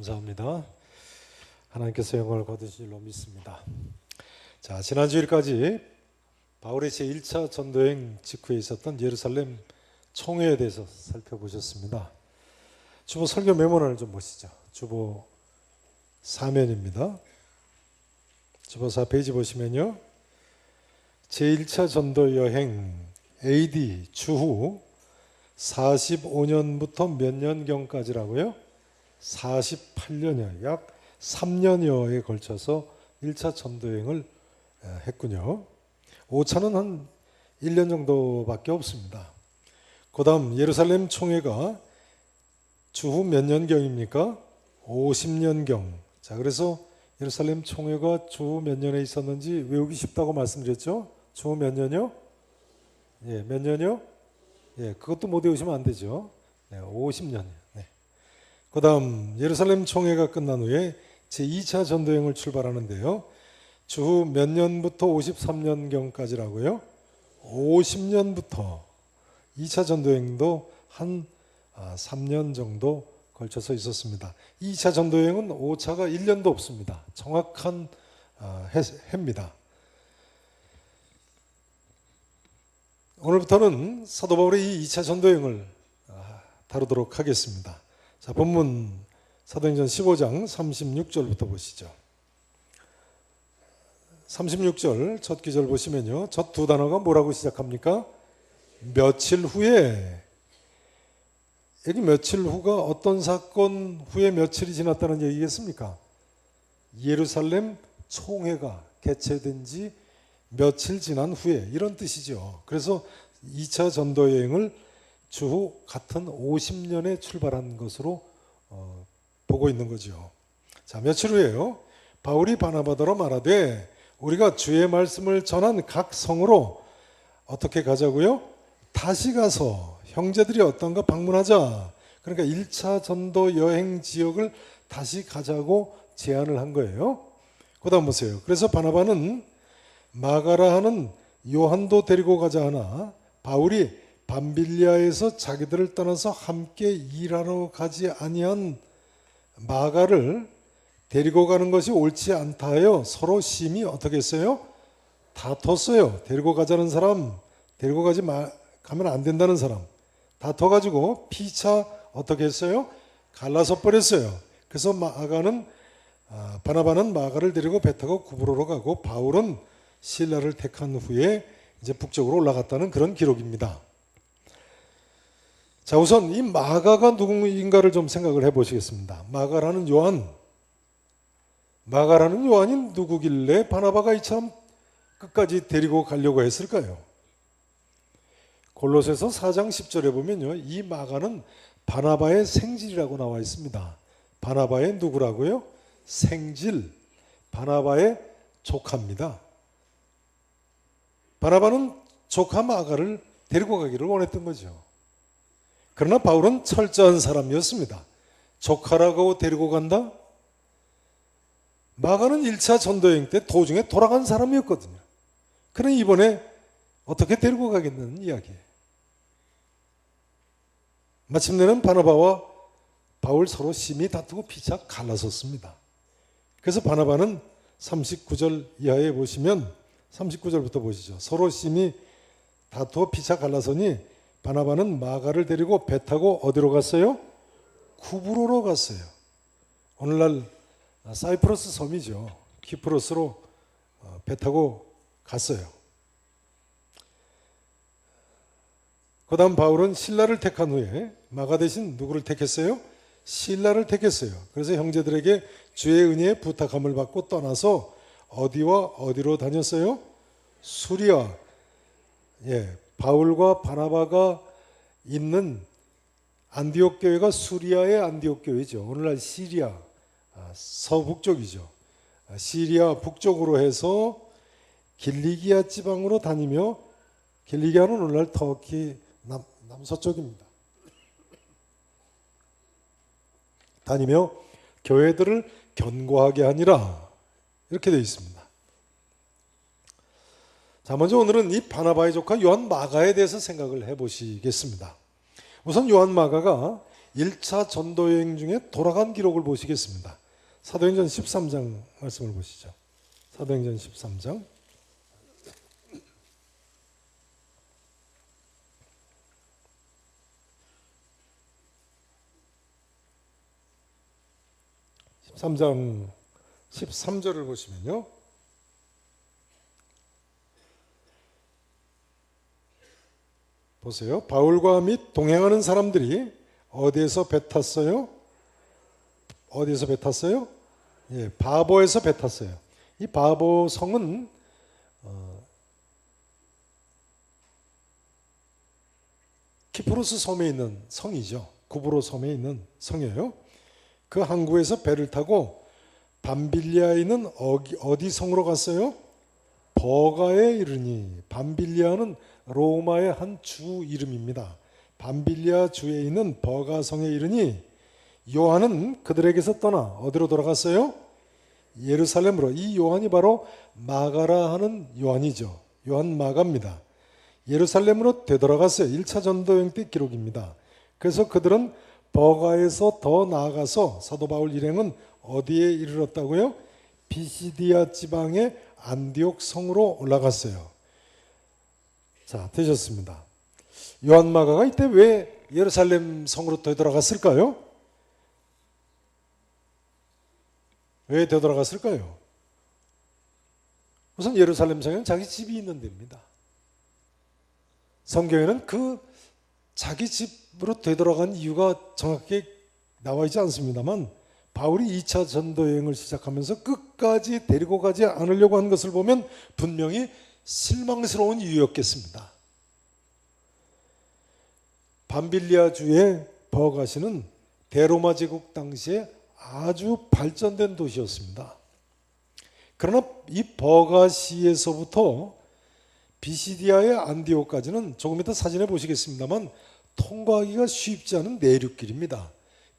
감사합니다. 하나님께서 영광을 거두실 줄로 믿습니다. 자, 지난 주일까지 바울의 제1차 전도행 직후에 있었던 예루살렘 총회에 대해서 살펴보셨습니다. 주보 설교 메모란을 좀 보시죠. 주보 4면입니다. 주보 4페이지 보시면요, 제1차 전도 여행 AD 주후 45년부터 몇 년경까지라고요? 48년여, 약 3년여에 걸쳐서 1차 전도여행을 했군요. 5차는 한 1년 정도밖에 없습니다. 그 다음 예루살렘 총회가 주후 몇 년경입니까? 50년경. 자, 그래서 예루살렘 총회가 주후 몇 년에 있었는지 외우기 쉽다고 말씀드렸죠? 주후 몇 년이요? 예, 몇 년이요? 예, 그것도 못 외우시면 안 되죠. 네, 50년이요. 네. 그 다음 예루살렘 총회가 끝난 후에 제2차 전도여행을 출발하는데요. 주후 몇 년부터 53년경까지라고요? 50년부터 2차 전도여행도 한 3년 정도 걸쳐서 있었습니다. 2차 전도여행은 5차가 1년도 없습니다. 정확한 해입니다. 오늘부터는 사도 바울의 이 2차 전도여행을 다루도록 하겠습니다. 자, 본문 사도행전 15장 36절부터 보시죠. 36절 첫 구절 보시면요, 첫 두 단어가 뭐라고 시작합니까? 며칠 후에. 여기 며칠 후가 어떤 사건 후에 며칠이 지났다는 얘기겠습니까? 예루살렘 총회가 개최된 지 며칠 지난 후에, 이런 뜻이죠. 그래서 2차 전도여행을 주후 같은 50년에 출발한 것으로 보고 있는 거죠. 자, 며칠 후에요, 바울이 바나바더러 말하되 우리가 주의 말씀을 전한 각 성으로 어떻게 가자고요? 다시 가서 형제들이 어떤가 방문하자. 그러니까 1차 전도 여행 지역을 다시 가자고 제안을 한 거예요. 그 다음 보세요. 그래서 바나바는 마가라 하는 요한도 데리고 가자 하나 바울이 밤빌리아에서 자기들을 떠나서 함께 일하러 가지 아니한 마가를 데리고 가는 것이 옳지 않다 하여 서로 심히 어떻게 했어요? 다퉜어요. 데리고 가자는 사람, 데리고 가면 안 된다는 사람 다퉈가지고 피차 어떻게 했어요? 갈라서 버렸어요. 그래서 바나바는 마가를 데리고 배 타고 구브로로 가고 바울은 실라를 택한 후에 이제 북쪽으로 올라갔다는 그런 기록입니다. 자, 우선 이 마가가 누구인가를 좀 생각을 해보시겠습니다. 마가라는 요한이 누구길래 바나바가 이처럼 끝까지 데리고 가려고 했을까요? 골로새서 4장 10절에 보면요, 이 마가는 바나바의 생질이라고 나와 있습니다. 바나바의 누구라고요? 생질, 바나바의 조카입니다. 바나바는 조카 마가를 데리고 가기를 원했던 거죠. 그러나 바울은 철저한 사람이었습니다. 조카라고 데리고 간다? 마가는 1차 전도여행 때 도중에 돌아간 사람이었거든요. 그러나 이번에 어떻게 데리고 가겠다는 이야기예요. 마침내는 바나바와 바울 서로 심히 다투고 피차 갈라섰습니다. 그래서 바나바는 39절 이하에 보시면 39절부터 보시죠. 서로 심히 다투어 피차 갈라서니 바나바는 마가를 데리고 배 타고 어디로 갔어요? 구브로로 갔어요. 오늘날 사이프러스 섬이죠. 키프로스로 배 타고 갔어요. 그 다음 바울은 실라를 택한 후에 마가 대신 누구를 택했어요? 실라를 택했어요. 그래서 형제들에게 주의 은혜에 부탁함을 받고 떠나서 어디와 어디로 다녔어요? 수리아. 예, 바울과 바나바가 있는 안디옥 교회가 수리아의 안디옥 교회죠. 오늘날 시리아 서북쪽이죠. 시리아 북쪽으로 해서 길리기아 지방으로 다니며, 길리기아는 오늘날 터키 남서쪽입니다. 다니며 교회들을 견고하게 하니라, 이렇게 되어 있습니다. 자, 먼저 오늘은 이 바나바의 조카 요한 마가에 대해서 생각을 해보시겠습니다. 우선 요한 마가가 1차 전도 여행 중에 돌아간 기록을 보시겠습니다. 사도행전 13장 말씀을 보시죠. 사도행전 13장. (13장) 13절을 보시면요, 보세요. 바울과 및 동행하는 사람들이 어디에서 배 탔어요? 어디에서 배 탔어요? 예, 바보에서 배 탔어요. 이 바보 성은 키프로스 섬에 있는 성이죠. 구브로 섬에 있는 성이에요. 그 항구에서 배를 타고 밤빌리아에 있는 어디 성으로 갔어요? 버가에 이르니. 밤빌리아는 로마의 한 주 이름입니다. 밤빌리아 주에 있는 버가 성에 이르니 요한은 그들에게서 떠나 어디로 돌아갔어요? 예루살렘으로. 이 요한이 바로 마가라 하는 요한이죠. 요한 마가입니다. 예루살렘으로 되돌아갔어요. 1차 전도여행 때 기록입니다. 그래서 그들은 버가에서 더 나아가서 사도 바울 일행은 어디에 이르렀다고요? 비시디아 지방의 안디옥 성으로 올라갔어요. 자, 되셨습니다. 요한 마가가 이때 왜 예루살렘 성으로 되돌아갔을까요? 왜 되돌아갔을까요? 우선 예루살렘 성에는 자기 집이 있는 데입니다. 성경에는 그 자기 집으로 되돌아간 이유가 정확하게 나와 있지 않습니다만, 바울이 2차 전도 여행을 시작하면서 끝까지 데리고 가지 않으려고 한 것을 보면 분명히 실망스러운 이유였겠습니다. 밤빌리아 주의 버가시는 대로마 제국 당시에 아주 발전된 도시였습니다. 그러나 이 버가시에서부터 비시디아의 안디옥까지는 조금 이따 사진에 보시겠습니다만 통과하기가 쉽지 않은 내륙길입니다.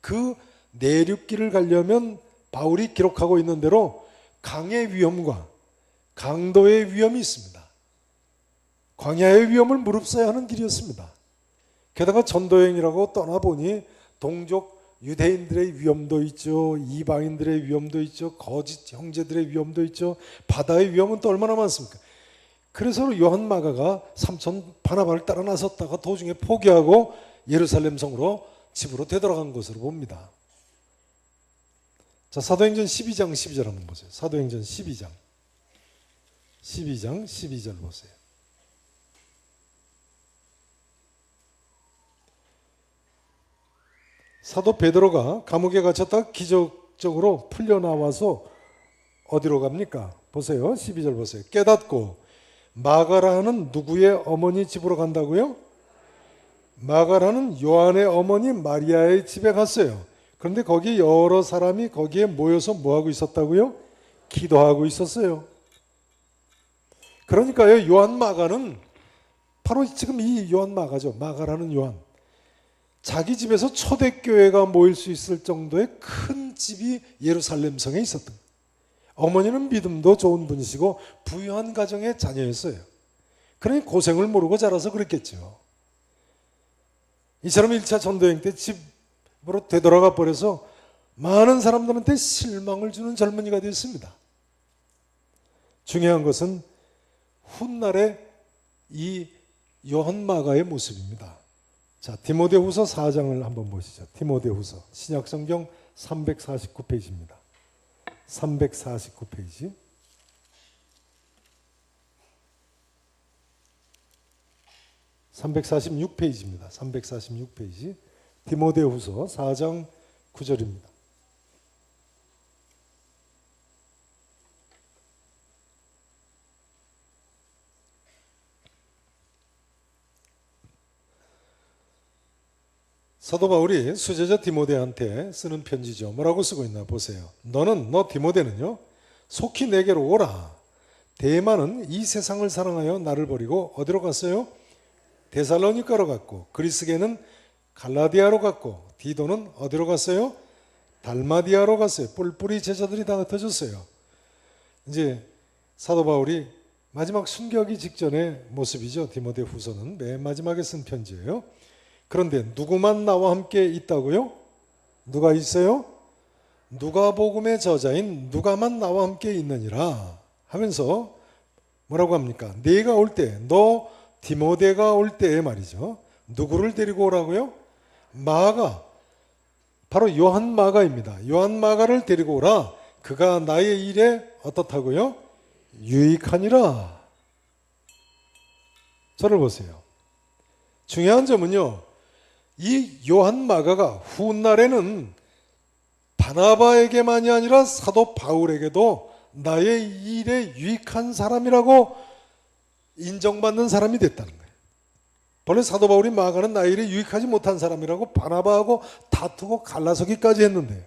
그 내륙길을 가려면 바울이 기록하고 있는 대로 강의 위험과 강도의 위험이 있습니다. 광야의 위험을 무릅써야 하는 길이었습니다. 게다가 전도여행이라고 떠나보니 동족 유대인들의 위험도 있죠. 이방인들의 위험도 있죠. 거짓 형제들의 위험도 있죠. 바다의 위험은 또 얼마나 많습니까? 그래서 요한 마가가 삼촌 바나바를 따라 나섰다가 도중에 포기하고 예루살렘 성으로 집으로 되돌아간 것으로 봅니다. 자, 사도행전 12장 12절 한번 보세요. 사도행전 12장 12절 보세요. 사도 베드로가 감옥에 갇혔다가 기적적으로 풀려나와서 어디로 갑니까? 보세요. 12절 보세요. 깨닫고 마가라는 누구의 어머니 집으로 간다고요? 마가라는 요한의 어머니 마리아의 집에 갔어요. 그런데 거기 여러 사람이 거기에 모여서 뭐하고 있었다고요? 기도하고 있었어요. 그러니까요, 요한 마가는 바로 지금 이 요한 마가죠. 마가라는 요한. 자기 집에서 초대교회가 모일 수 있을 정도의 큰 집이 예루살렘 성에 있었던 거예요. 어머니는 믿음도 좋은 분이시고 부유한 가정의 자녀였어요. 그러니 고생을 모르고 자라서 그랬겠죠. 이처럼 1차 전도여행 때 집으로 되돌아가 버려서 많은 사람들한테 실망을 주는 젊은이가 되었습니다. 중요한 것은 훗날의 이 요한 마가의 모습입니다. 자, 디모데후서 4장을 한번 보시죠. 디모데후서 신약성경 349페이지입니다. 349페이지. (346페이지입니다) 346페이지. 디모데후서 4장 9절입니다. 사도 바울이 수제자 디모데한테 쓰는 편지죠. 뭐라고 쓰고 있나 보세요. 너 디모데는요, 속히 내게로 오라. 데마는 이 세상을 사랑하여 나를 버리고 어디로 갔어요? 데살로니가로 갔고, 그리스게는 갈라디아로 갔고, 디도는 어디로 갔어요? 달마디아로 갔어요. 뿔뿔이 제자들이 다 흩어졌어요. 이제 사도 바울이 마지막 순교하기 직전의 모습이죠. 디모데 후서는 맨 마지막에 쓴 편지예요. 그런데 누구만 나와 함께 있다고요? 누가 있어요? 누가복음의 저자인 누가만 나와 함께 있느니라 하면서 뭐라고 합니까? 네가 올 때, 너 디모데가 올 때에 말이죠. 누구를 데리고 오라고요? 마가, 바로 요한 마가입니다. 요한 마가를 데리고 오라. 그가 나의 일에 어떻다고요? 유익하니라. 저를 보세요. 중요한 점은요, 이 요한 마가가 훗날에는 바나바에게만이 아니라 사도 바울에게도 나의 일에 유익한 사람이라고 인정받는 사람이 됐다는 거예요. 본래 사도 바울이 마가는 나의 일에 유익하지 못한 사람이라고 바나바하고 다투고 갈라서기까지 했는데,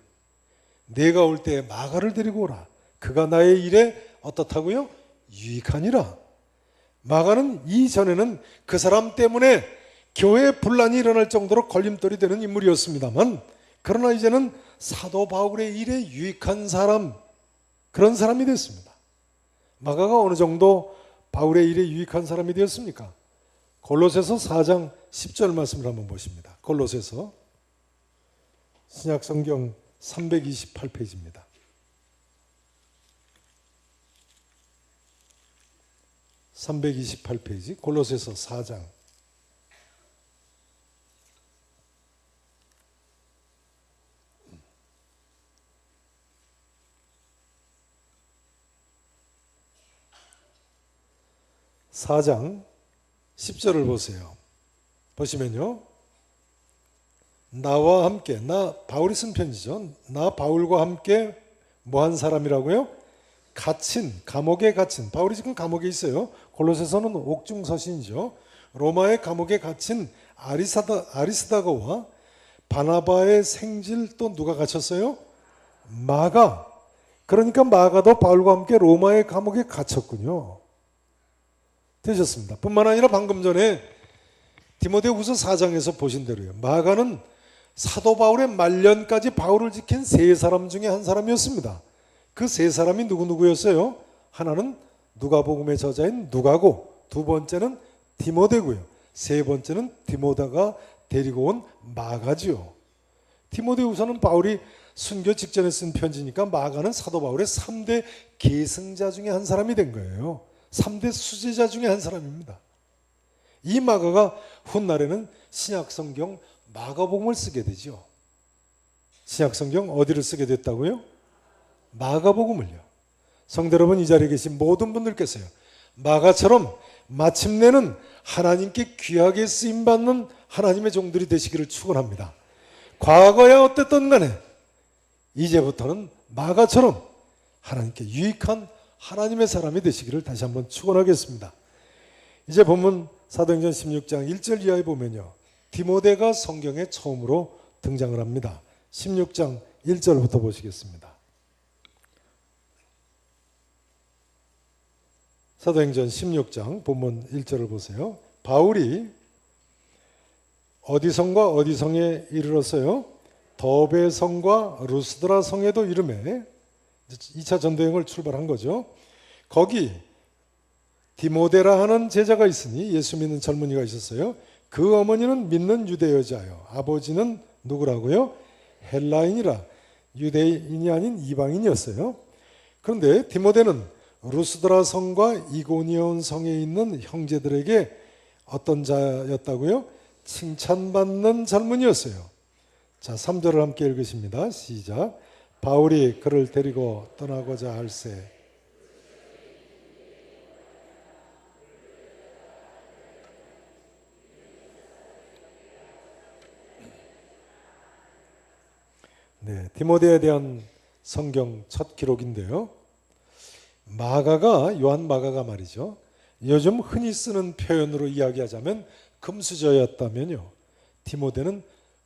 내가 올 때 마가를 데리고 오라. 그가 나의 일에 어떻다고요? 유익하니라. 마가는 이전에는 그 사람 때문에 교회 분란이 일어날 정도로 걸림돌이 되는 인물이었습니다만, 그러나 이제는 사도 바울의 일에 유익한 사람, 그런 사람이 됐습니다. 마가가 어느 정도 바울의 일에 유익한 사람이 되었습니까? 골로새서 4장 10절 말씀을 한번 보십니다. 골로새서 신약성경 328페이지입니다. 328페이지 골로새서 4장 4장 10절을 보세요. 보시면요, 나와 함께, 나 바울이 쓴 편지죠. 나 바울과 함께 뭐 한 사람이라고요? 갇힌, 감옥에 갇힌, 바울이 지금 감옥에 있어요. 골로새서는 옥중서신이죠. 로마의 감옥에 갇힌 아리스다고와 바나바의 생질, 또 누가 갇혔어요? 마가. 그러니까 마가도 바울과 함께 로마의 감옥에 갇혔군요. 되셨습니다. 뿐만 아니라 방금 전에 디모데후서 4장에서 보신 대로요, 마가는 사도 바울의 말년까지 바울을 지킨 세 사람 중에 한 사람이었습니다. 그 세 사람이 누구누구였어요? 하나는 누가복음의 저자인 누가고, 두 번째는 디모데고요, 세 번째는 디모데가 데리고 온 마가지요. 디모데후서는 바울이 순교 직전에 쓴 편지니까 마가는 사도 바울의 3대 계승자 중에 한 사람이 된 거예요. 3대 수제자 중에 한 사람입니다. 이 마가가 훗날에는 신약성경 마가복음을 쓰게 되죠. 신약성경 어디를 쓰게 됐다고요? 마가복음을요. 성도 여러분, 이 자리에 계신 모든 분들께서요, 마가처럼 마침내는 하나님께 귀하게 쓰임받는 하나님의 종들이 되시기를 축원합니다. 과거에 어땠든 간에 이제부터는 마가처럼 하나님께 유익한 하나님의 사람이 되시기를 다시 한번 축원하겠습니다. 이제 본문 사도행전 16장 1절 이하에 보면요, 디모데가 성경에 처음으로 등장을 합니다. 16장 1절부터 보시겠습니다. 사도행전 16장 본문 1절을 보세요. 바울이 어디 성과 어디 성에 이르렀어요? 더베 성과 루스드라 성에도 이르매 2차 전도여행을 출발한 거죠. 거기 디모데라 하는 제자가 있으니, 예수 믿는 젊은이가 있었어요. 그 어머니는 믿는 유대 여자요, 아버지는 누구라고요? 헬라인이라, 유대인이 아닌 이방인이었어요. 그런데 디모데는 루스드라 성과 이고니온 성에 있는 형제들에게 어떤 자였다고요? 칭찬받는 젊은이였어요. 자, 3절을 함께 읽으십니다. 시작. 바울이 그를 데리고 떠나고자 할새 네, 디모데에 대한 성경 첫 기록인데요, 마가가, 요한 마가가 말이죠, 요즘 흔히 쓰는 표현으로 이야기하자면 금수저였다면요, 디모데는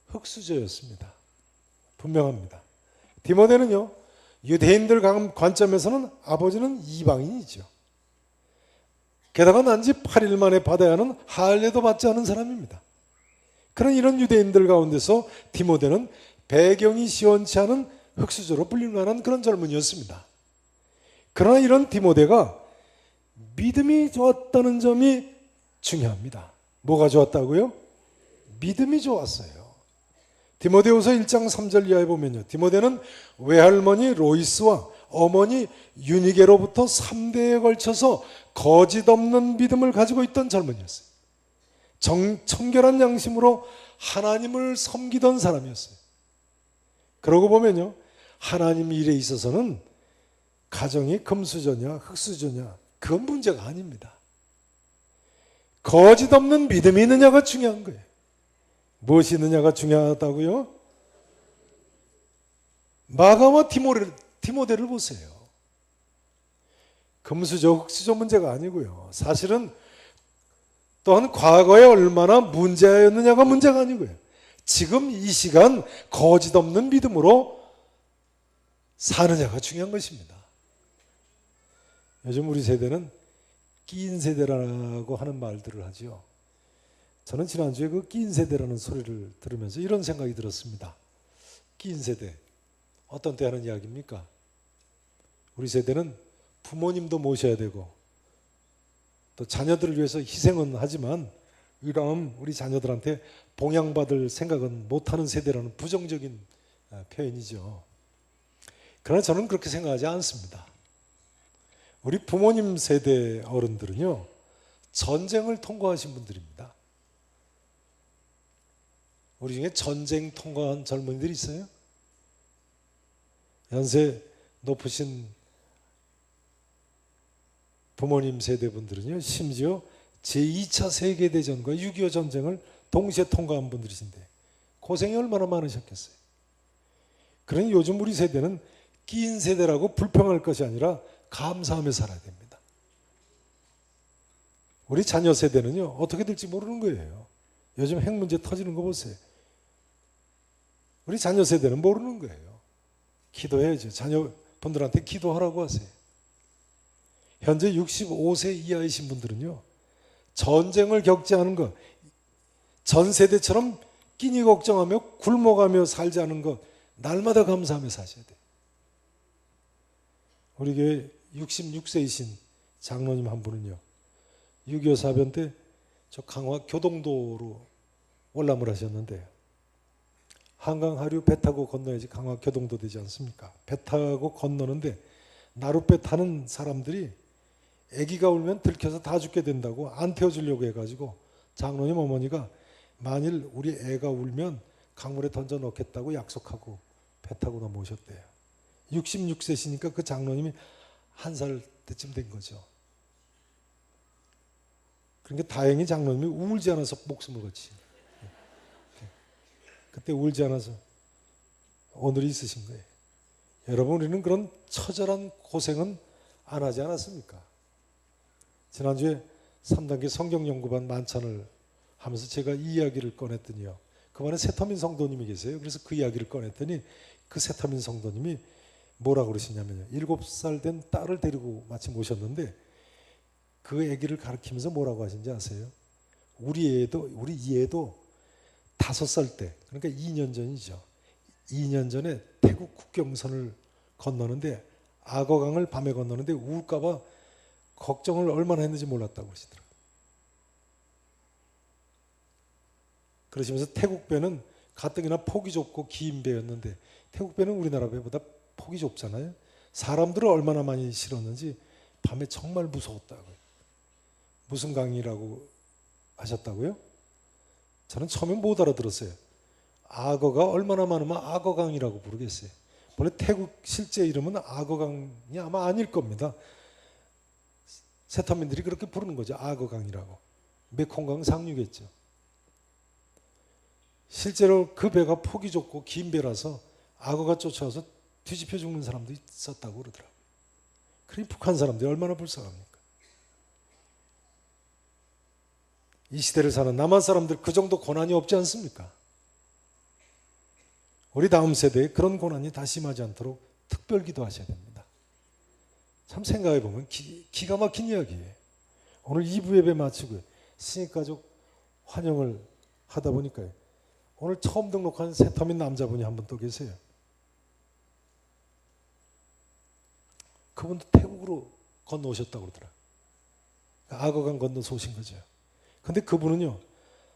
흙수저였습니다. 분명합니다. 디모데는요, 유대인들 관점에서는 아버지는 이방인이죠. 게다가 난 지 8일 만에 받아야 하는 할례도 받지 않은 사람입니다. 그런 이런 유대인들 가운데서 디모데는 배경이 시원치 않은 흙수저로 불릴 만한 그런 젊은이였습니다. 그러나 이런 디모데가 믿음이 좋았다는 점이 중요합니다. 뭐가 좋았다고요? 믿음이 좋았어요. 디모데후서 1장 3절 이하에 보면요. 디모데는 외할머니 로이스와 어머니 유니게로부터 3대에 걸쳐서 거짓 없는 믿음을 가지고 있던 젊은이였어요. 청결한 양심으로 하나님을 섬기던 사람이었어요. 그러고 보면요. 하나님 일에 있어서는 가정이 금수저냐 흙수저냐 그건 문제가 아닙니다. 거짓 없는 믿음이 있느냐가 중요한 거예요. 무엇이 있느냐가 중요하다고요? 마가와 디모데를 보세요. 금수저 흙수저 문제가 아니고요. 사실은 또한 과거에 얼마나 문제였느냐가 문제가 아니고요. 지금 이 시간 거짓 없는 믿음으로 사느냐가 중요한 것입니다. 요즘 우리 세대는 끼인 세대라고 하는 말들을 하죠. 저는 지난주에 그 끼인 세대라는 소리를 들으면서 이런 생각이 들었습니다. 끼인 세대, 어떤 때 하는 이야기입니까? 우리 세대는 부모님도 모셔야 되고 또 자녀들을 위해서 희생은 하지만 이런 우리 자녀들한테 봉양받을 생각은 못하는 세대라는 부정적인 표현이죠. 그러나 저는 그렇게 생각하지 않습니다. 우리 부모님 세대 어른들은요, 전쟁을 통과하신 분들입니다. 우리 중에 전쟁 통과한 젊은이들이 있어요? 연세 높으신 부모님 세대분들은요, 심지어 제2차 세계대전과 6.25 전쟁을 동시에 통과한 분들이신데 고생이 얼마나 많으셨겠어요. 그러니 요즘 우리 세대는 끼인 세대라고 불평할 것이 아니라 감사하며 살아야 됩니다. 우리 자녀 세대는요, 어떻게 될지 모르는 거예요. 요즘 핵 문제 터지는 거 보세요. 우리 자녀 세대는 모르는 거예요. 기도해야죠. 자녀분들한테 기도하라고 하세요. 현재 65세 이하이신 분들은요, 전쟁을 겪지 않은 것, 전 세대처럼 끼니 걱정하며 굶어가며 살지 않은 것, 날마다 감사하며 사셔야 돼요. 우리 교회 66세이신 장로님 한 분은요, 6.25 사변 때 저 강화 교동도로 월남을 하셨는데, 한강 하류 배 타고 건너야지 강화 교동도 되지 않습니까? 배 타고 건너는데 나룻배 타는 사람들이 아기가 울면 들켜서 다 죽게 된다고 안 태워주려고 해가지고 장로님 어머니가 만일 우리 애가 울면 강물에 던져 넣겠다고 약속하고 배 타고 넘어오셨대요. 66세시니까 그 장로님이 1살 때쯤 된 거죠. 그러니까 다행히 장로님이 울지 않아서 목숨을 거치. 그때 울지 않아서 오늘이 있으신 거예요. 여러분, 우리는 그런 처절한 고생은 안 하지 않았습니까? 지난주에 3단계 성경연구반 만찬을 하면서 제가 이 이야기를 꺼냈더니요, 그 반에 세터민 성도님이 계세요. 그래서 그 이야기를 꺼냈더니 그 세터민 성도님이 뭐라고 그러시냐면요, 7살 된 딸을 데리고 마침 오셨는데 그 아기를 가르치면서 뭐라고 하신지 아세요? 우리 얘도 5살 때, 그러니까 2년 전이죠. 2년 전에 태국 국경선을 건너는데, 악어강을 밤에 건너는데 울까봐 걱정을 얼마나 했는지 몰랐다고 그러시더라고요. 그러시면서 태국 배는 가뜩이나 폭이 좁고 긴 배였는데, 태국 배는 우리나라 배보다 폭이 좁잖아요. 사람들을 얼마나 많이 실었는지 밤에 정말 무서웠다고요. 무슨 강이라고 하셨다고요? 저는 처음에 못 알아들었어요. 악어가 얼마나 많으면 악어강이라고 부르겠어요. 원래 태국 실제 이름은 악어강이 아마 아닐 겁니다. 세터민들이 그렇게 부르는 거죠. 악어강이라고. 메콩강 상류겠죠. 실제로 그 배가 폭이 좁고 긴 배라서 악어가 쫓아와서 뒤집혀 죽는 사람도 있었다고 그러더라고요. 그러니 북한 사람들이 얼마나 불쌍합니까? 이 시대를 사는 남한 사람들 그 정도 고난이 없지 않습니까? 우리 다음 세대에 그런 고난이 다 심하지 않도록 특별 기도하셔야 됩니다. 참 생각해 보면 기가 막힌 이야기예요. 오늘 2부 예배 마치고 신입가족 환영을 하다 보니까요, 오늘 처음 등록한 세터민 남자분이 한 분 또 계세요. 그분도 태국으로 건너오셨다고 그러더라고요. 악어강 건너서 오신 거죠. 근데 그분은요,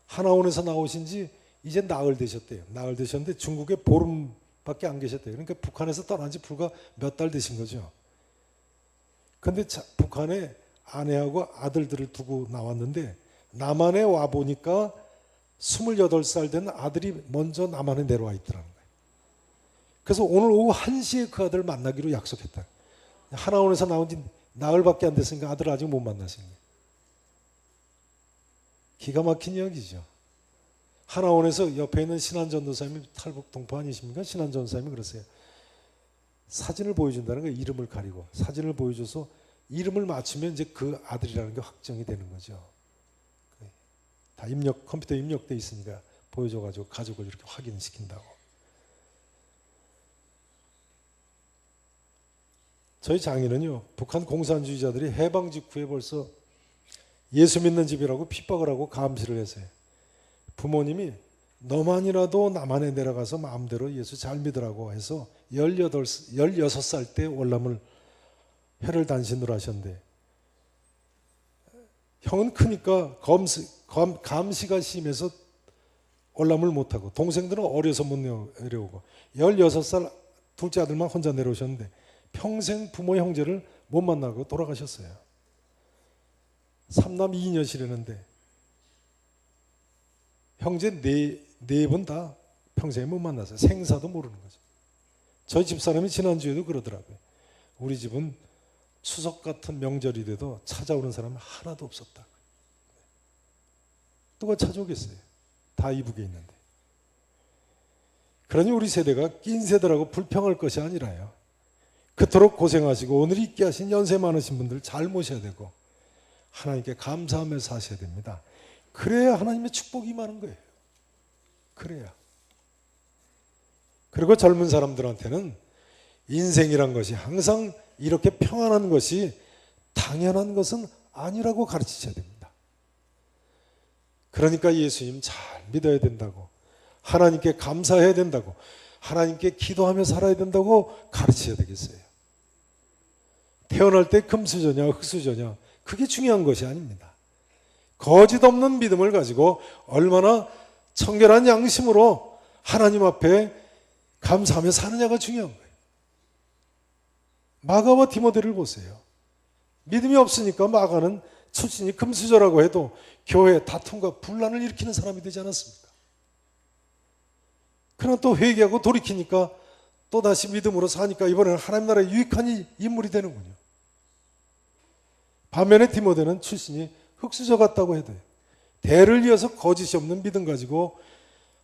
하나원에서 나오신 지 이제 나흘 되셨대요. 나흘 되셨는데 중국에 보름밖에 안 계셨대요. 그러니까 북한에서 떠난 지 불과 몇 달 되신 거죠. 근데 북한에 아내하고 아들들을 두고 나왔는데 남한에 와 보니까 28살 된 아들이 먼저 남한에 내려와 있더라는 거예요. 그래서 오늘 오후 1시에 그 아들을 만나기로 약속했다. 하나원에서 나온 지 나흘밖에 안 됐으니까 아들을 아직 못 만나신 거예요. 기가 막힌 이야기죠. 하나원에서 옆에 있는 신한전도사님이 탈북 동포 아니십니까? 신한전도사님이 그러세요. 사진을 보여준다는 거예요. 이름을 가리고 사진을 보여줘서 이름을 맞추면 이제 그 아들이라는 게 확정이 되는 거죠. 다 컴퓨터 입력돼 있으니까 보여줘가지고 가족을 이렇게 확인시킨다고. 저희 장인은요, 북한 공산주의자들이 해방 직후에 벌써 예수 믿는 집이라고 핍박을 하고 감시를 했어요. 부모님이 너만이라도 남한에 내려가서 마음대로 예수 잘 믿으라고 해서 16살 때 월남을 혈을 단신으로 하셨는데, 형은 크니까 감시가 심해서 월남을 못하고 동생들은 어려서 못 내려오고 16살 둘째 아들만 혼자 내려오셨는데 평생 부모 형제를 못 만나고 돌아가셨어요. 3남 2녀시라는데 형제 네 분 다 평생에 못 만났어요. 생사도 모르는 거죠. 저희 집사람이 지난주에도 그러더라고요. 우리 집은 추석 같은 명절이 돼도 찾아오는 사람이 하나도 없었다. 누가 찾아오겠어요? 다 이북에 있는데. 그러니 우리 세대가 낀 세대라고 불평할 것이 아니라요, 그토록 고생하시고 오늘 있게 하신 연세 많으신 분들 잘 모셔야 되고 하나님께 감사하며 사셔야 됩니다. 그래야 하나님의 축복이 임하는 거예요. 그래야. 그리고 젊은 사람들한테는 인생이란 것이 항상 이렇게 평안한 것이 당연한 것은 아니라고 가르치셔야 됩니다. 그러니까 예수님 잘 믿어야 된다고, 하나님께 감사해야 된다고, 하나님께 기도하며 살아야 된다고 가르쳐야 되겠어요. 태어날 때 금수저냐 흙수저냐 그게 중요한 것이 아닙니다. 거짓 없는 믿음을 가지고 얼마나 청결한 양심으로 하나님 앞에 감사하며 사느냐가 중요한 거예요. 마가와 디모데를 보세요. 믿음이 없으니까 마가는 출신이 금수저라고 해도 교회 다툼과 분란을 일으키는 사람이 되지 않았습니까? 그러나 또 회개하고 돌이키니까 또 다시 믿음으로 사니까 이번에는 하나님 나라에 유익한 인물이 되는군요. 반면에 디모데는 출신이 흙수저 같다고 해도요, 대를 이어서 거짓이 없는 믿음 가지고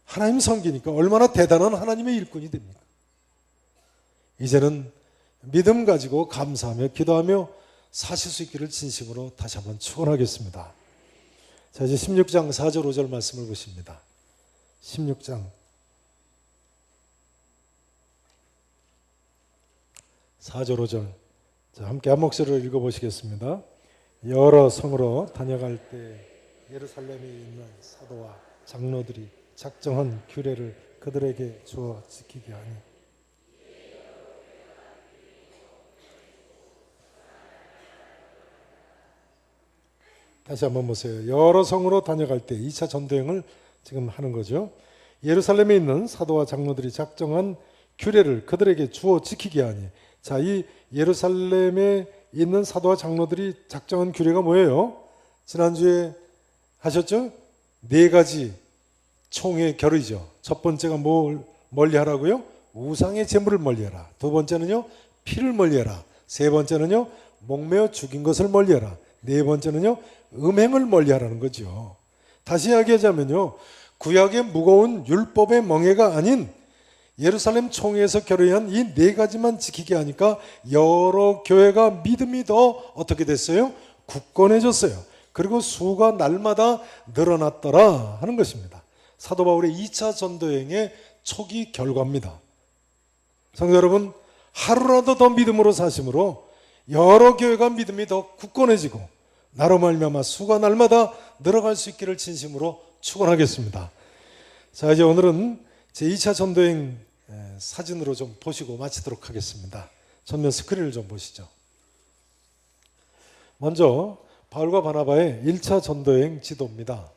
하나님 섬기니까 얼마나 대단한 하나님의 일꾼이 됩니까? 이제는 믿음 가지고 감사하며 기도하며 사실 수 있기를 진심으로 다시 한번 축원하겠습니다. 자, 이제 16장 4절 5절 말씀을 보십니다. 16장 4절 5절. 자, 함께 한 목소리로 읽어보시겠습니다. 여러 성으로 다녀갈 때 예루살렘에 있는 사도와 장로들이 작정한 규례를 그들에게 주어 지키게 하니, 다시 한번 보세요. 여러 성으로 다녀갈 때 2차 전도행을 지금 하는 거죠. 예루살렘에 있는 사도와 장로들이 작정한 규례를 그들에게 주어 지키게 하니, 자, 이 예루살렘에 있는 사도와 장로들이 작정한 규례가 뭐예요? 지난주에 하셨죠? 4가지 총의 결의죠. 첫 번째가 뭘 멀리하라고요? 우상의 제물을 멀리하라. 두 번째는요, 피를 멀리하라. 세 번째는요, 목매어 죽인 것을 멀리하라. 네 번째는요, 음행을 멀리하라는 거죠. 다시 이야기하자면요, 구약의 무거운 율법의 멍에가 아닌 예루살렘 총회에서 결의한 이 4가지만 지키게 하니까 여러 교회가 믿음이 더 어떻게 됐어요? 굳건해졌어요. 그리고 수가 날마다 늘어났더라 하는 것입니다. 사도 바울의 2차 전도행의 초기 결과입니다. 성도 여러분, 하루라도 더 믿음으로 사심으로 여러 교회가 믿음이 더 굳건해지고 나로 말미암아 수가 날마다 늘어갈 수 있기를 진심으로 축원하겠습니다. 자, 이제 오늘은 제 2차 전도행 사진으로 좀 보시고 마치도록 하겠습니다. 전면 스크린을 좀 보시죠. 먼저 바울과 바나바의 1차 전도행 지도입니다.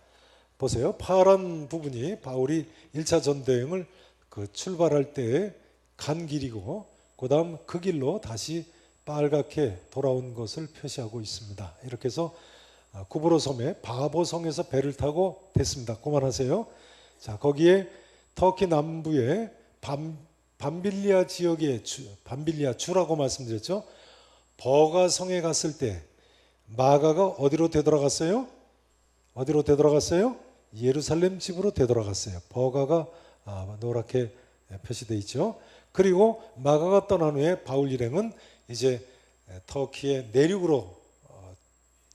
보세요. 파란 부분이 바울이 1차 전도여행을 그 출발할 때 간 길이고, 그 다음 그 길로 다시 빨갛게 돌아온 것을 표시하고 있습니다. 이렇게 해서 구브로 섬의 바보성에서 배를 타고 됐습니다. 그만하세요. 자, 거기에 터키 남부의 밤빌리아 지역의 밤빌리아 주라고 말씀드렸죠. 버가성에 갔을 때 마가가 어디로 되돌아갔어요? 어디로 되돌아갔어요? 예루살렘 집으로 되돌아갔어요. 버가가 노랗게 표시되어 있죠. 그리고 마가가 떠난 후에 바울 일행은 이제 터키의 내륙으로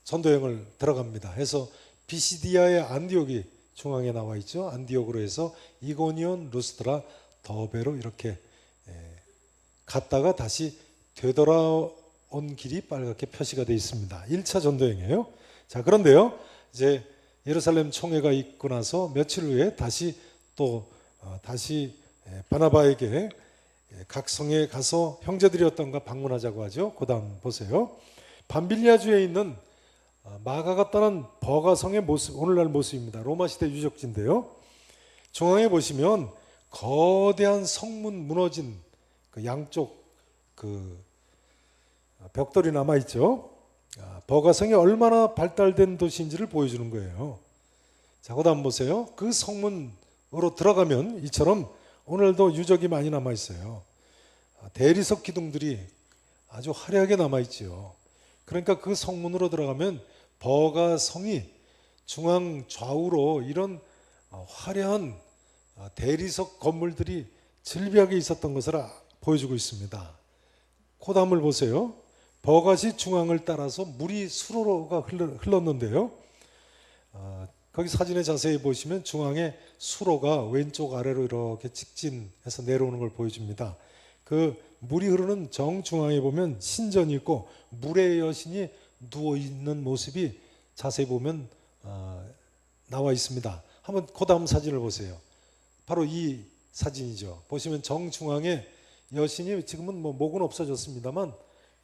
전도여행을 들어갑니다. 해서 비시디아의 안디옥이 중앙에 나와 있죠. 안디옥으로 해서 이고니온, 루스드라, 더베로 이렇게 갔다가 다시 되돌아온 길이 빨갛게 표시가 되어 있습니다. 1차 전도여행이에요. 자, 그런데요, 이제 예루살렘 총회가 있고 나서 며칠 후에 다시 바나바에게 각 성에 가서 형제들이었던가 방문하자고 하죠. 그 다음 보세요. 밤빌리아주에 있는 마가가 떠난 버가성의 모습, 오늘날 모습입니다. 로마 시대 유적지인데요. 중앙에 보시면 거대한 성문 무너진 그 양쪽 그 벽돌이 남아 있죠. 버가성이 얼마나 발달된 도시인지를 보여주는 거예요. 자, 그다음 보세요. 그 성문으로 들어가면 이처럼 오늘도 유적이 많이 남아 있어요. 대리석 기둥들이 아주 화려하게 남아 있죠. 그러니까 그 성문으로 들어가면 버가성이 중앙 좌우로 이런 화려한 대리석 건물들이 즐비하게 있었던 것을 보여주고 있습니다. 코담을 보세요. 버가시 중앙을 따라서 물이 수로가 흘렀는데요. 거기 사진에 자세히 보시면 중앙에 수로가 왼쪽 아래로 이렇게 직진해서 내려오는 걸 보여줍니다. 그 물이 흐르는 정중앙에 보면 신전이 있고 물의 여신이 누워있는 모습이 자세히 보면 나와 있습니다. 한번 그 다음 사진을 보세요. 바로 이 사진이죠. 보시면 정중앙에 여신이 지금은 뭐 목은 없어졌습니다만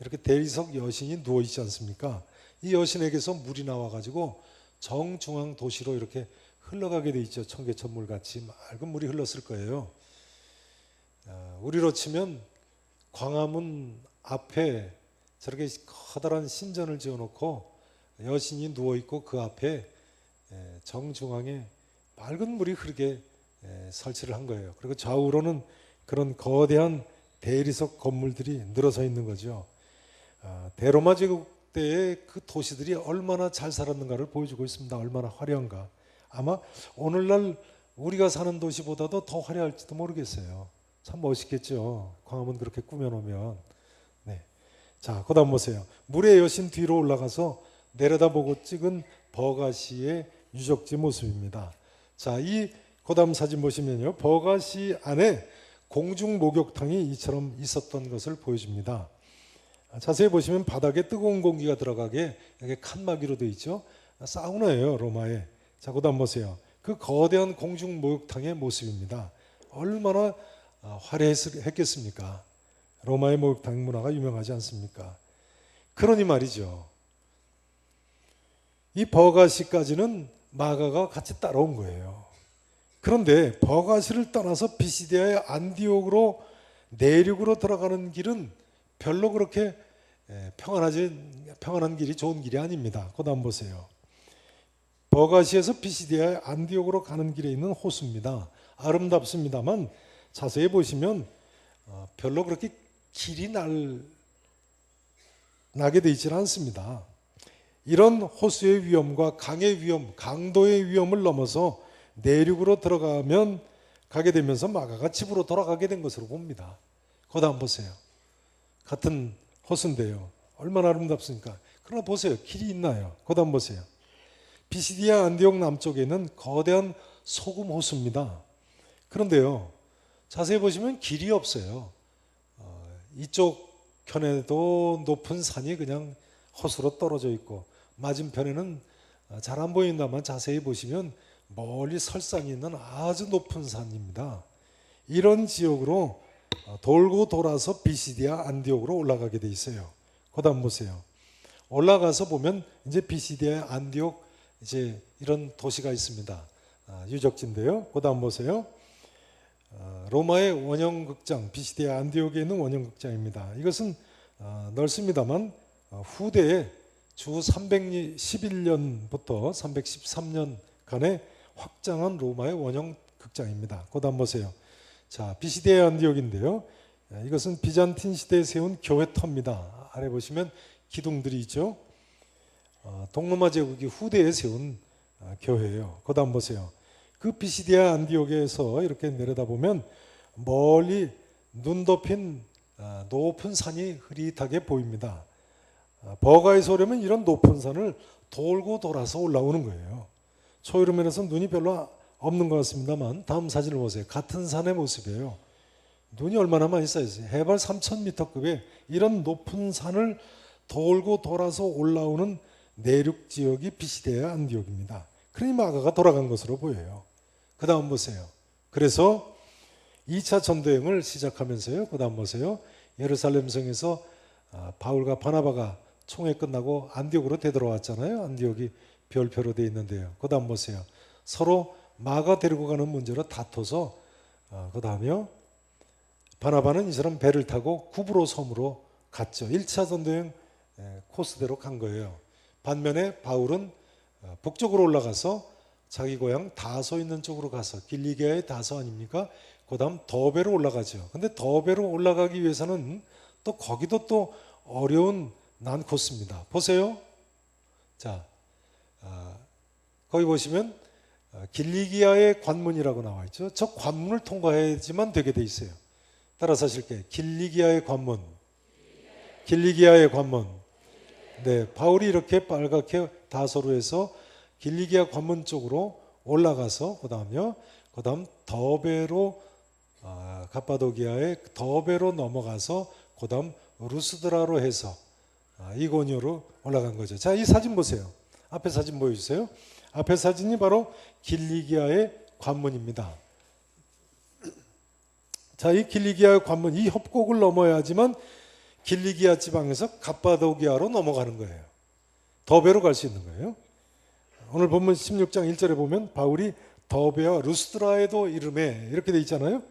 이렇게 대리석 여신이 누워있지 않습니까? 이 여신에게서 물이 나와가지고 정중앙 도시로 이렇게 흘러가게 돼 있죠. 청계천물 같이 맑은 물이 흘렀을 거예요. 우리로 치면 광화문 앞에 저렇게 커다란 신전을 지어놓고 여신이 누워있고 그 앞에 정중앙에 맑은 물이 흐르게 설치를 한 거예요. 그리고 좌우로는 그런 거대한 대리석 건물들이 늘어서 있는 거죠. 대로마 제국 때의 그 도시들이 얼마나 잘 살았는가를 보여주고 있습니다. 얼마나 화려한가. 아마 오늘날 우리가 사는 도시보다도 더 화려할지도 모르겠어요. 참 멋있겠죠. 광화문 그렇게 꾸며놓으면. 네. 자, 그다음 보세요. 물의 여신 뒤로 올라가서 내려다보고 찍은 버가시의 유적지 모습입니다. 자, 이 그다음 사진 보시면요, 버가시 안에 공중 목욕탕이 이처럼 있었던 것을 보여줍니다. 자세히 보시면 바닥에 뜨거운 공기가 들어가게 이렇게 칸막이로 되어 있죠. 사우나예요, 로마에. 자, 그다음 보세요. 그 거대한 공중 목욕탕의 모습입니다. 얼마나 화려했겠습니까? 로마의 목욕탕 문화가 유명하지 않습니까? 그러니 말이죠. 이 버가시까지는 마가가 같이 따라온 거예요. 그런데 버가시를 떠나서 비시디아의 안디옥으로 내륙으로 들어가는 길은 별로 그렇게 평안한 길이 좋은 길이 아닙니다. 그 다음 보세요. 버가시에서 비시디아의 안디옥으로 가는 길에 있는 호수입니다. 아름답습니다만 자세히 보시면 별로 그렇게 길이 나게 되어 있지는 않습니다. 이런 호수의 위험과 강의 위험, 강도의 위험을 넘어서 내륙으로 들어가면 가게 되면서 마가가 집으로 돌아가게 된 것으로 봅니다. 그 다음 보세요. 같은 호수인데요. 얼마나 아름답습니까? 그러나 보세요. 길이 있나요? 그 다음 보세요. 비시디아 안디옥 남쪽에는 거대한 소금 호수입니다. 그런데요, 자세히 보시면 길이 없어요. 이쪽 편에도 높은 산이 그냥 호수로 떨어져 있고 맞은편에는 잘 안 보인다만 자세히 보시면 멀리 설상이 있는 아주 높은 산입니다. 이런 지역으로 돌고 돌아서 비시디아 안디옥으로 올라가게 돼 있어요. 그다음 보세요. 올라가서 보면 이제 비시디아 안디옥 이제 이런 도시가 있습니다. 유적지인데요. 그 다음 보세요. 로마의 원형극장, 비시디아 안디옥에 있는 원형극장입니다. 이것은 넓습니다만 후대에 주 311년부터 313년간의 확장한 로마의 원형극장입니다. 그 다음 보세요. 자, 비시디아 안디옥인데요. 이것은 비잔틴 시대에 세운 교회터입니다. 아래 보시면 기둥들이 있죠. 동로마 제국이 후대에 세운 교회예요. 그 다음 보세요. 그 비시디아 안디옥에서 이렇게 내려다보면 멀리 눈 덮인 높은 산이 흐릿하게 보입니다. 버가에서 오려면 이런 높은 산을 돌고 돌아서 올라오는 거예요. 초여름이라서 눈이 별로 없는 것 같습니다만 다음 사진을 보세요. 같은 산의 모습이에요. 눈이 얼마나 많이 쌓였어요. 해발 3000m급의 이런 높은 산을 돌고 돌아서 올라오는 내륙 지역이 비시디아 안디옥입니다. 그러니 마가가 돌아간 것으로 보여요. 그 다음 보세요. 그래서 2차 전도여행을 시작하면서요. 그 다음 보세요. 예루살렘 성에서 바울과 바나바가 총회 끝나고 안디옥으로 되돌아왔잖아요. 안디옥이 별표로 되어 있는데요. 그 다음 보세요. 서로 마가 데리고 가는 문제로 다퉈서 그 다음에요. 바나바는 이 사람 배를 타고 구브로 섬으로 갔죠. 1차 전도여행 코스대로 간 거예요. 반면에 바울은 북쪽으로 올라가서 자기 고향 다소 있는 쪽으로 가서 길리기아의 다소 아닙니까? 그 다음 더베로 올라가죠. 근데 더베로 올라가기 위해서는 또 거기도 또 어려운 난 코스입니다. 보세요. 자, 거기 보시면 길리기아의 관문이라고 나와 있죠. 저 관문을 통과해야지만 되게 돼 있어요. 따라서 하실게요. 길리기아의 관문. 길리기아의 관문. 네, 바울이 이렇게 빨갛게 다소로 해서 길리기아 관문 쪽으로 올라가서 그 다음 더베로 갑바도기아의 더베로 넘어가서 그 다음 루스드라로 해서 이고니오로 올라간 거죠. 자, 이 사진 보세요. 앞에 사진 보여주세요. 앞에 사진이 바로 길리기아의 관문입니다. 자, 이 길리기아 관문, 이 협곡을 넘어야지만 길리기아 지방에서 갑바도기아로 넘어가는 거예요. 더베로 갈 수 있는 거예요. 오늘 본문 16장 1절에 보면 바울이 더베와 루스드라에도 이름에 이렇게 돼 있잖아요.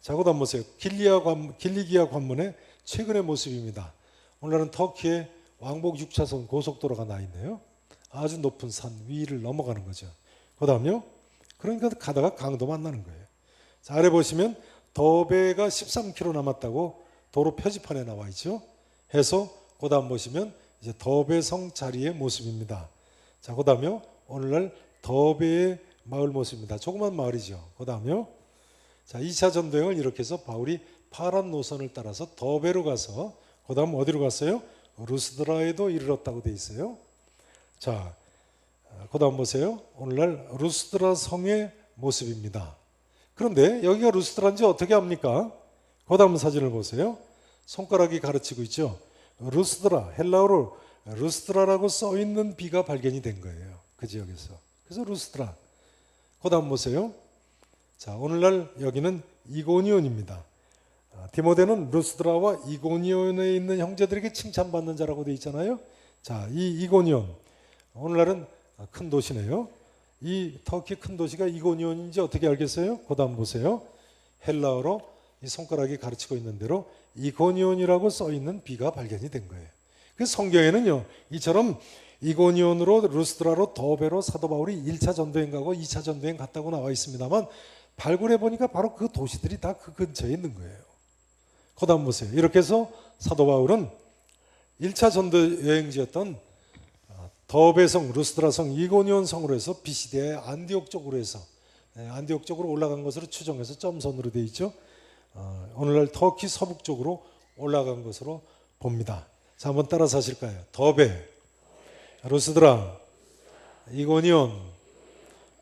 자, 그다음 보세요. 길리기아 관문의 최근의 모습입니다. 오늘날은 터키의 왕복 6차선 고속도로가 나 있네요. 아주 높은 산 위를 넘어가는 거죠. 그다음요. 그러니까 가다가 강도 만나는 거예요. 자, 아래 보시면 더베가 13km 남았다고 도로 표지판에 나와 있죠. 해서 그다음 보시면 이제 더베성 자리의 모습입니다. 자, 그다음요. 오늘날 더베의 마을 모습입니다. 조그만 마을이죠. 그다음요. 자, 2차 전도여행을 이렇게 해서 바울이 파란 노선을 따라서 더베로 가서 그다음 어디로 갔어요? 루스드라에도 이르렀다고 돼 있어요. 자, 그다음 보세요. 오늘날 루스드라 성의 모습입니다. 그런데 여기가 루스드라인지 어떻게 압니까? 그다음 사진을 보세요. 손가락이 가르치고 있죠. 루스드라, 헬라어로 루스드라라고 써 있는 비가 발견이 된 거예요. 그 지역에서. 그래서 루스드라. 그다음 보세요. 자, 오늘날 여기는 이고니온입니다. 디모데는 루스드라와 이고니온에 있는 형제들에게 칭찬받는 자라고 되어 있잖아요. 자, 이 이고니온. 오늘날은 큰 도시네요. 이 터키 큰 도시가 이고니온인지 어떻게 알겠어요? 그다음 보세요. 헬라어로 이 손가락이 가르치고 있는 대로 이고니온이라고 써 있는 비가 발견이 된 거예요. 그래서 성경에는요, 이처럼 이고니온으로 루스드라로 더베로 사도 바울이 1차 전도여행 가고 2차 전도여행 갔다고 나와 있습니다만 발굴해 보니까 바로 그 도시들이 다 그 근처에 있는 거예요. 그 다음 보세요. 이렇게 해서 사도 바울은 1차 전도여행지였던 더베성, 루스드라성, 이고니온 성으로 해서 비시디아의 안디옥 쪽으로 해서 안디옥 쪽으로 올라간 것으로 추정해서 점선으로 되어 있죠. 오늘날 터키 서북 쪽으로 올라간 것으로 봅니다. 자, 한번 따라서 하실까요? 더베, 루스드라, 이고니온,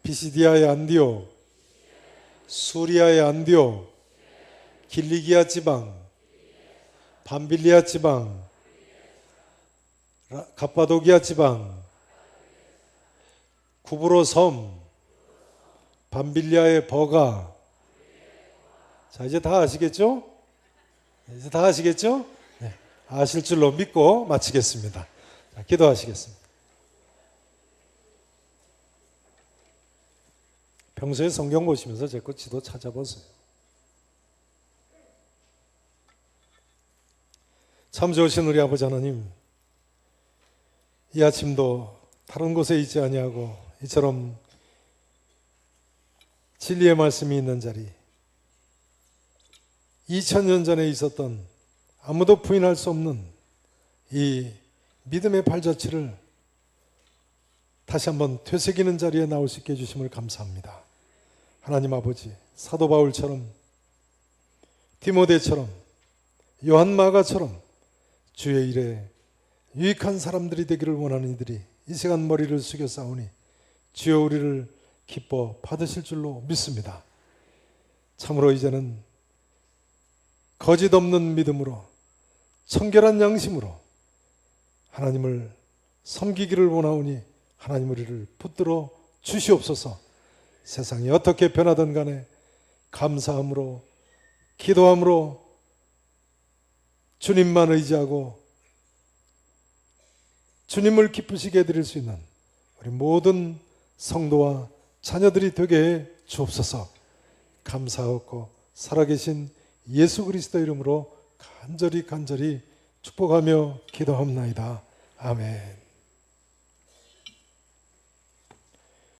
비시디아의 안디옥, 수리아의 안디옥, 길리기아 지방, 밤빌리아 지방, 갑바도기아 지방, 구브로 섬, 밤빌리아의 버가. 자, 이제 다 아시겠죠? 이제 다 아시겠죠? 네, 아실 줄로 믿고 마치겠습니다. 자, 기도하시겠습니다. 평소에 성경 보시면서 제 거 지도 찾아보세요. 참 좋으신 우리 아버지 하나님, 이 아침도 다른 곳에 있지 아니하고 이처럼 진리의 말씀이 있는 자리, 2000년 전에 있었던 아무도 부인할 수 없는 이 믿음의 발자취를 다시 한번 되새기는 자리에 나올 수 있게 해주심을 감사합니다. 하나님 아버지, 사도 바울처럼, 디모데처럼, 요한 마가처럼 주의 일에 유익한 사람들이 되기를 원하는 이들이 이 시간 머리를 숙여 싸우니 주여 우리를 기뻐 받으실 줄로 믿습니다. 참으로 이제는 거짓 없는 믿음으로, 청결한 양심으로 하나님을 섬기기를 원하오니 하나님 우리를 붙들어 주시옵소서. 세상이 어떻게 변하든 간에 감사함으로, 기도함으로 주님만 의지하고 주님을 기쁘시게 해드릴 수 있는 우리 모든 성도와 자녀들이 되게 해 주옵소서. 감사하고 살아계신 예수 그리스도 이름으로 간절히 축복하며 기도합나이다. 아멘.